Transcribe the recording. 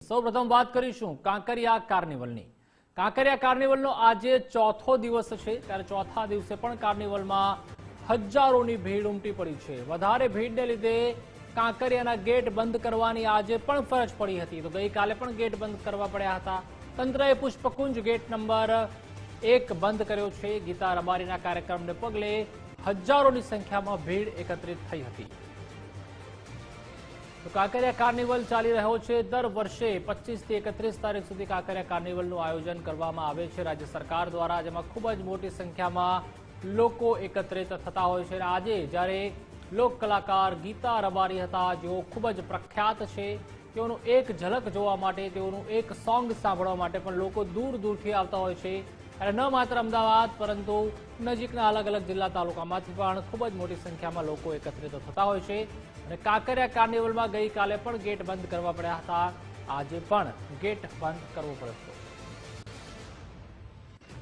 સૌપ્રથમ વાત કરીશું કાંકરિયા કાર્નિવલની। કાંકરિયા કાર્નિવલનો આજે ચોથો દિવસ છે, ત્યારે ચોથા દિવસે પણ કાર્નિવલમાં હજારોની ભીડ ઉમટી પડી છે। વધારે ભીડને લીધે કાંકરિયાના ગેટ બંધ કરવાની આજે પણ ફરજ પડી હતી, તો ગઈકાલે પણ ગેટ બંધ કરવા પડ્યા હતા। તંત્રએ પુષ્પકુંજ ગેટ નંબર 1 બંધ કર્યો છે। ગીતા રબારીના કાર્યક્રમને પગલે હજારોની સંખ્યામાં ભીડ એકત્રિત થઈ હતી। તો કાંકરિયા કાર્નિવલ ચાલી રહ્યો છે। દર વર્ષે 25 થી 31 તારીખ સુધી કાંકરિયા કાર્નિવલનું આયોજન કરવામાં આવે છે રાજ્ય સરકાર દ્વારા, જેમાં ખૂબ જ મોટી સંખ્યામાં લોકો એકત્રિત થતા હોય છે। આજે જ્યારે લોક કલાકાર ગીતા રબારી હતા, જેઓ ખૂબ જ પ્રખ્યાત છે, તેઓનું એક ઝલક જોવા માટે, તેઓનું એક સોંગ સાંભળવા માટે પણ લોકો દૂર દૂરથી આવતા હોય છે। અને ન માત્ર અમદાવાદ પરંતુ નજીકના અલગ અલગ જિલ્લા તાલુકામાંથી પણ ખૂબ જ મોટી સંખ્યામાં લોકો એકત્રિત થતા હોય છે। અને કાંકરિયા કાર્નિવલમાં ગઈકાલે પણ ગેટ બંધ કરવા પડ્યા હતા, આજે પણ ગેટ બંધ કરવો પડ્યો હતો।